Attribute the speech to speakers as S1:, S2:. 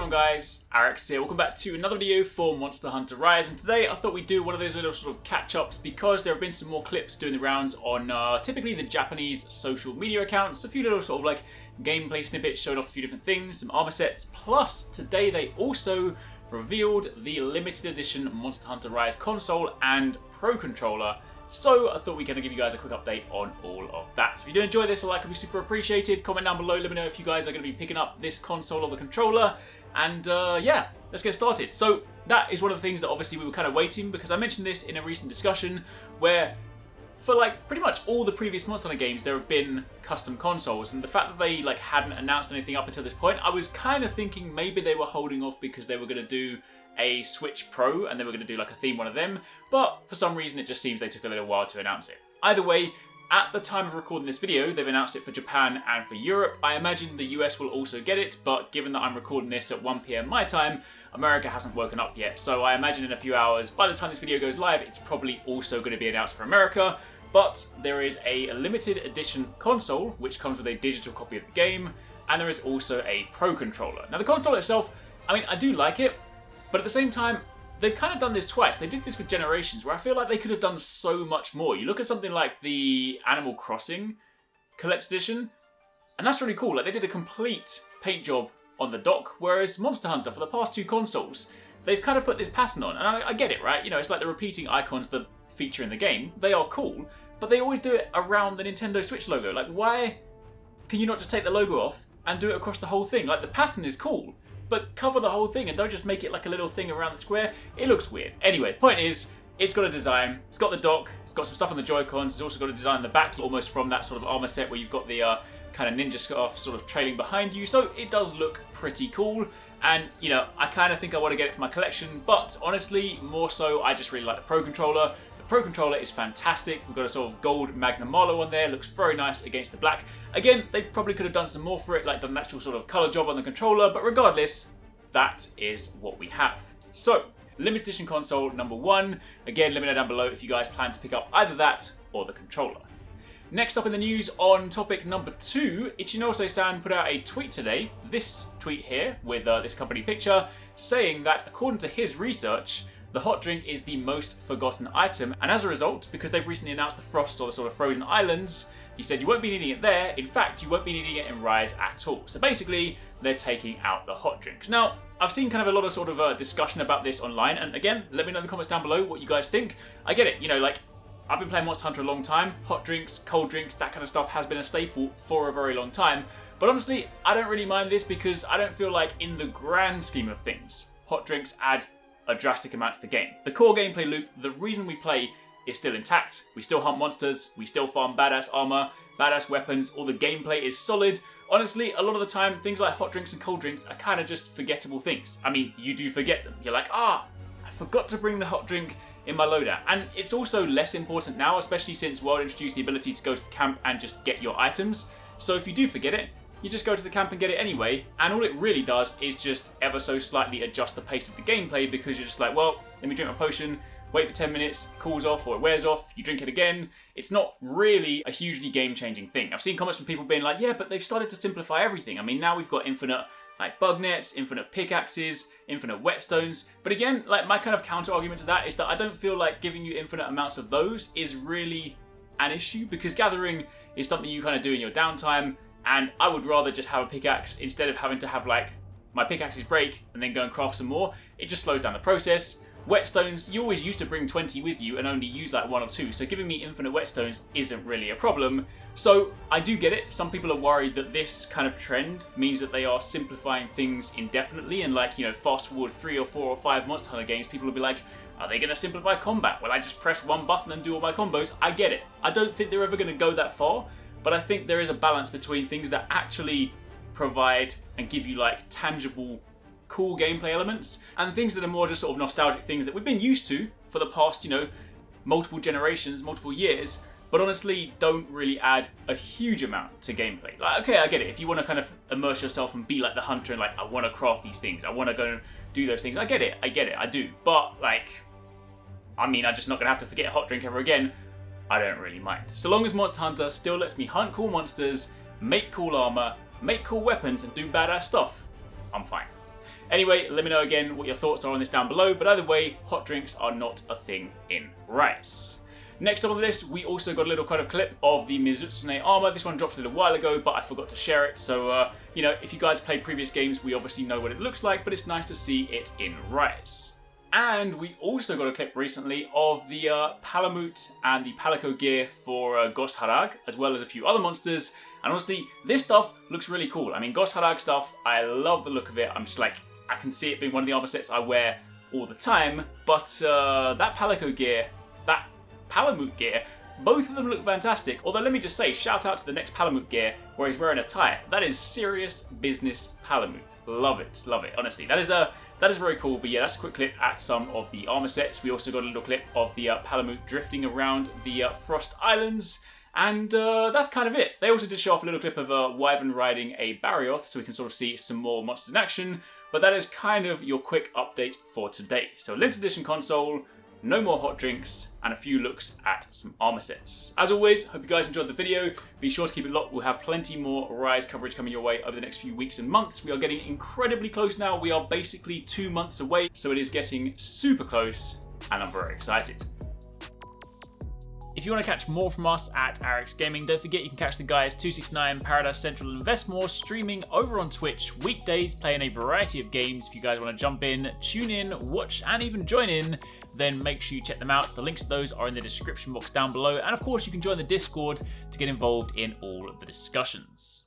S1: on guys, Arekkz here, welcome back to another video for Monster Hunter Rise, and today I thought we'd do one of those little sort of catch-ups because there have been some more clips doing the rounds on typically the Japanese social media accounts, a few little sort of like gameplay snippets showing off a few different things, some armor sets, plus today they also revealed the limited edition Monster Hunter Rise console and Pro Controller. So I thought we'd kind of give you guys a quick update on all of that. So if you do enjoy this, a like would be super appreciated. Comment down below, let me know if you guys are going to be picking up this console or the controller. And yeah, let's get started. So that is one of the things that obviously we were kind of waiting, because I mentioned this in a recent discussion where for like pretty much all the previous Monster Hunter games there have been custom consoles, and the fact that they like hadn't announced anything up until this point, I was kind of thinking maybe they were holding off because they were going to do a Switch Pro and they were going to do like a theme one of them, but for some reason it just seems they took a little while to announce it. Either way, at the time of recording this video, they've announced it for Japan and for Europe. I imagine the US will also get it, but given that I'm recording this at 1 PM my time, America hasn't woken up yet, so I imagine in a few hours, by the time this video goes live, it's probably also going to be announced for America. But there is a limited edition console, which comes with a digital copy of the game, and there is also a Pro Controller. Now the console itself, I mean, I do like it, but at the same time, they've kind of done this twice. They did this with Generations, where I feel like they could have done so much more. You look at something like the Animal Crossing Collector's Edition, and that's really cool. Like, they did a complete paint job on the dock, whereas Monster Hunter, for the past two consoles, they've kind of put this pattern on. And I get it, right? You know, it's like the repeating icons that feature in the game. They are cool, but they always do it around the Nintendo Switch logo. Like, why can you not just take the logo off and do it across the whole thing? Like, the pattern is cool, but cover the whole thing and don't just make it like a little thing around the square. It looks weird. Anyway, point is, it's got a design, it's got the dock, it's got some stuff on the Joy-Cons, it's also got a design on the back, almost from that sort of armor set where you've got the kind of ninja scarf sort of trailing behind you, so it does look pretty cool. And, you know, I kind of think I want to get it for my collection, but honestly, more so, I just really like the Pro Controller. Pro Controller is fantastic. We've got a sort of gold Magnum Marlow on there, looks very nice against the black. Again, they probably could have done some more for it, like done an actual sort of colour job on the controller, but regardless, that is what we have. So, limited edition console number one. Again, let me know down below if you guys plan to pick up either that or the controller. Next up in the news, on topic number two, Ichinose-san put out a tweet today, this tweet here, with this company picture, saying that according to his research, the hot drink is the most forgotten item, and as a result, because they've recently announced the Frost or the sort of frozen islands, he said you won't be needing it there. In fact, you won't be needing it in Rise at all. So basically, they're taking out the hot drinks. Now, I've seen kind of a lot of sort of discussion about this online, and again, let me know in the comments down below what you guys think. I get it, you know, like, I've been playing Monster Hunter a long time. Hot drinks, cold drinks, that kind of stuff has been a staple for a very long time. But honestly, I don't really mind this because I don't feel like in the grand scheme of things, hot drinks add a drastic amount to the game. The core gameplay loop, the reason we play, is still intact. We still hunt monsters, we still farm badass armor, badass weapons, all the gameplay is solid. Honestly, a lot of the time, things like hot drinks and cold drinks are kind of just forgettable things. I mean, you do forget them. You're like, I forgot to bring the hot drink in my loadout. And it's also less important now, especially since World introduced the ability to go to the camp and just get your items. So if you do forget it, you just go to the camp and get it anyway, and all it really does is just ever so slightly adjust the pace of the gameplay, because you're just like, well, let me drink my potion, wait for 10 minutes, cools off or it wears off, you drink it again. It's not really a hugely game-changing thing. I've seen comments from people being like, yeah, but they've started to simplify everything. I mean, now we've got infinite like bug nets, infinite pickaxes, infinite whetstones. But again, like my kind of counter argument to that is that I don't feel like giving you infinite amounts of those is really an issue, because gathering is something you kind of do in your downtime. And I would rather just have a pickaxe instead of having to have like my pickaxes break and then go and craft some more. It just slows down the process. Whetstones, you always used to bring 20 with you and only use like 1 or 2, so giving me infinite whetstones isn't really a problem. So I do get it. Some people are worried that this kind of trend means that they are simplifying things indefinitely, and like, you know, fast forward 3 or 4 or 5 Monster Hunter games, people will be like, are they going to simplify combat? Well, I just press one button and do all my combos. I get it. I don't think they're ever going to go that far. But I think there is a balance between things that actually provide and give you like tangible, cool gameplay elements, and things that are more just sort of nostalgic things that we've been used to for the past, you know, multiple generations, multiple years, but honestly don't really add a huge amount to gameplay. Like, okay, I get it. If you want to kind of immerse yourself and be like the hunter and like, I want to craft these things, I want to go and do those things, I get it, I do. But like, I mean, I'm just not going to have to forget a hot drink ever again. I don't really mind. So long as Monster Hunter still lets me hunt cool monsters, make cool armor, make cool weapons, and do badass stuff, I'm fine. Anyway, let me know again what your thoughts are on this down below, but either way, hot drinks are not a thing in Rise. Next up on the list, we also got a little kind of clip of the TwoSixNine armor. This one dropped a little while ago, but I forgot to share it. So, you know, if you guys played previous games, we obviously know what it looks like, but it's nice to see it in Rise. And we also got a clip recently of the Palamute and the Palico gear for Gosharag, as well as a few other monsters. And honestly, this stuff looks really cool. I mean, Gosharag stuff, I love the look of it. I'm just like, I can see it being one of the armor sets I wear all the time. But that Palico gear, that Palamute gear, both of them look fantastic. Although let me just say, shout out to the next Palamute gear where he's wearing a tie. That is serious business Palamute. Love it, honestly. That is very cool. But yeah, that's a quick clip at some of the armor sets. We also got a little clip of the Palamute drifting around the Frost Islands. And that's kind of it. They also did show off a little clip of Wyvern riding a Barioth, so we can sort of see some more monsters in action. But that is kind of your quick update for today. So limited edition console, no more hot drinks, and a few looks at some armor sets. As always, hope you guys enjoyed the video. Be sure to keep it locked. We'll have plenty more Rise coverage coming your way over the next few weeks and months. We are getting incredibly close now. We are basically 2 months away, so it is getting super close, and I'm very excited. If you want to catch more from us at Arekkz Gaming, don't forget you can catch the guys TwoSixNine, Paradise Central and Investmore streaming over on Twitch weekdays, playing a variety of games. If you guys want to jump in, tune in, watch and even join in, then make sure you check them out. The links to those are in the description box down below, and of course you can join the Discord to get involved in all of the discussions.